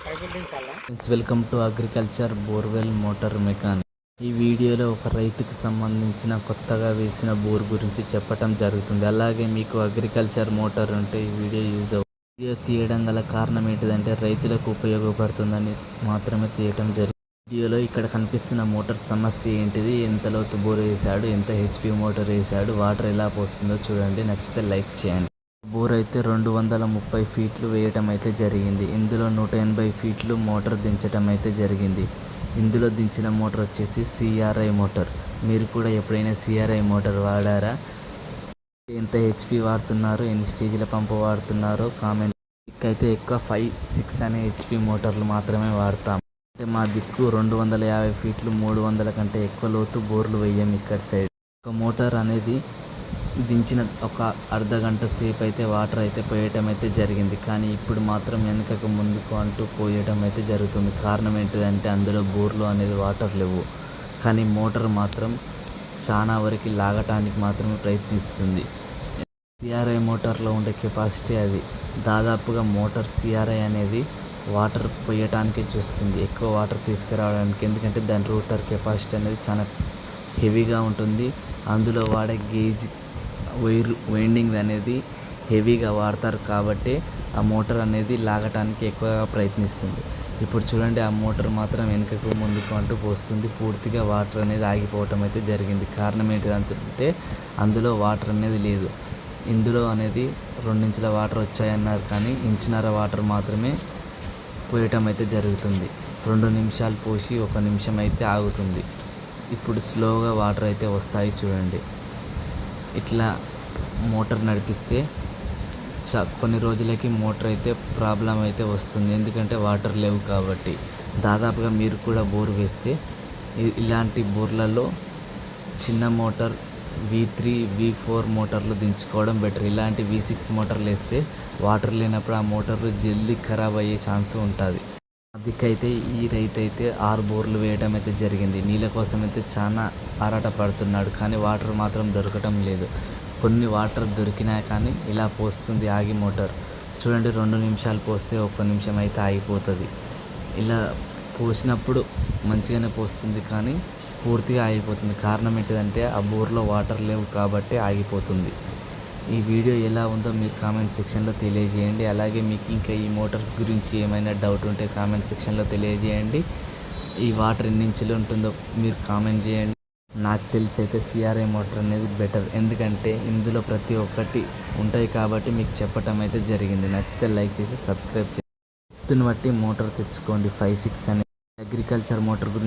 Welcome to agriculture borewell motor mechanic. ఈ వీడియోలో ఒక రైతుకి సంబంధించిన కొత్తగా వేసిన బోర్ గురించి చెప్పటం జరుగుతుంది. అలాగే మీకు అగ్రికల్చర్ మోటార్ ఉంటే ఈ వీడియో యూజ్ అవుతుంది. వీడియో తీయడం గల కారణం ఏంటిదంటే రైతులకు ఉపయోగపడుతుందని మాత్రమే తీయటం జరిగింది. వీడియోలో ఇక్కడ కనిపిస్తున్న మోటార్ సమస్య ఏంటిది, ఎంత లోతు బోర్ వేశాడు, ఎంత హెచ్పి మోటార్ వేశాడు, వాటర్ ఎలా పోస్తుందో చూడండి. నచ్చితే లైక్ చేయండి. బోర్ అయితే 230 ఫీట్లు వేయటం అయితే జరిగింది. ఇందులో 180 ఫీట్లు మోటార్ దించటం అయితే జరిగింది. ఇందులో దించిన మోటార్ వచ్చేసి సిఆర్ఐ మోటార్. మీరు కూడా ఎప్పుడైనా సిఆర్ఐ మోటార్ వాడారా? ఎంత హెచ్పి వాడుతున్నారు, ఎన్ని స్టేజ్ల పంపు వాడుతున్నారో కామెంట్. అయితే ఎక్కువ 5-6 అనే హెచ్పి మోటార్లు మాత్రమే వాడతాం. అంటే మా దిక్కు 250 ఫీట్లు 300 కంటే ఎక్కువ లోతు బోర్లు వేయం ఇక్కడ సైడ్. ఒక మోటార్ అనేది దించిన ఒక అర్ధ గంట సేపు అయితే వాటర్ అయితే పోయటం అయితే జరిగింది. కానీ ఇప్పుడు మాత్రం వెనుకకు ముందుకు అంటూ పోయటం అయితే జరుగుతుంది. కారణం ఏంటిదంటే అందులో బోర్లు అనేది వాటర్ లేవు, కానీ మోటార్ మాత్రం చాలా వరకు లాగటానికి మాత్రమే ప్రయత్నిస్తుంది. సిఆర్ఐ మోటార్లో ఉండే కెపాసిటీ అది. దాదాపుగా మోటార్ సిఆర్ఐ అనేది వాటర్ పోయటానికి చూస్తుంది, ఎక్కువ వాటర్ తీసుకురావడానికి. ఎందుకంటే దాని రూటర్ కెపాసిటీ అనేది చాలా హెవీగా ఉంటుంది. అందులో వాడే గేజ్ వైండింగ్ అనేది హెవీగా వాడతారు కాబట్టి ఆ మోటార్ అనేది లాగటానికి ఎక్కువగా ప్రయత్నిస్తుంది. ఇప్పుడు చూడండి, ఆ మోటార్ మాత్రం వెనుకకు ముందుకు అంటూ పోస్తుంది. పూర్తిగా వాటర్ అనేది ఆగిపోవటం అయితే జరిగింది. కారణం ఏంటిదంటే అందులో వాటర్ అనేది లేదు. ఇందులో అనేది 2 ఇంచుల వాటర్ వచ్చాయన్నారు, కానీ ఇంచున్నర వాటర్ మాత్రమే పోయటం అయితే జరుగుతుంది. 2 నిమిషాలు పోసి 1 నిమిషం అయితే ఆగుతుంది. ఇప్పుడు స్లోగా వాటర్ అయితే వస్తాయి చూడండి. ఇట్లా మోటార్ నడిపిస్తే కొన్ని రోజులకి మోటార్ అయితే ప్రాబ్లం అయితే వస్తుంది, ఎందుకంటే వాటర్ లేవు కాబట్టి. దాదాపుగా మీరు కూడా బోర్ వేస్తే ఇలాంటి బోర్లలో చిన్న మోటార్ V3, V4 మోటార్లు దించుకోవడం బెటర్. ఇలాంటి V6 మోటార్లు వేస్తే వాటర్ లేనప్పుడు ఆ మోటార్లు జల్దీ ఖరాబ్ అయ్యే ఛాన్స్ ఉంటుంది. అందుకైతే ఈ రైతు అయితే 6 బోర్లు వేయడం అయితే జరిగింది. నీళ్ళ కోసం అయితే చాలా ఆరాట పడుతున్నాడు, కానీ వాటర్ మాత్రం దొరకటం లేదు. కొన్ని వాటర్ దొరికినా కానీ ఇలా పోస్తుంది ఆగి మోటార్. చూడండి, 2 నిమిషాలు పోస్తే 1 నిమిషం అయితే ఆగిపోతుంది. ఇలా పోసినప్పుడు మంచిగానే పోస్తుంది, కానీ పూర్తిగా ఆగిపోతుంది. కారణం ఏంటిదంటే ఆ బోర్లో వాటర్ లేవు కాబట్టి ఆగిపోతుంది. ఈ వీడియో ఎలా ఉందో మీరు కామెంట్ సెక్షన్లో తెలియజేయండి. అలాగే మీకు ఇంకా ఈ మోటార్స్ గురించి ఏమైనా డౌట్ ఉంటే కామెంట్ సెక్షన్లో తెలియజేయండి. ఈ వాటర్ ఎన్ని ఇంచులు ఉంటుందో మీరు కామెంట్ చేయండి. నాకు తెలిసి అయితే సిఆర్ఐ మోటార్ అనేది బెటర్, ఎందుకంటే ఇందులో ప్రతి ఒక్కటి ఉంటాయి కాబట్టి మీకు చెప్పటం అయితే జరిగింది. నచ్చితే లైక్ చేసి సబ్స్క్రైబ్ చేయండి. ఎత్తును బట్టి మోటార్ తెచ్చుకోండి. 5-6 అనే అగ్రికల్చర్ మోటార్ గురించి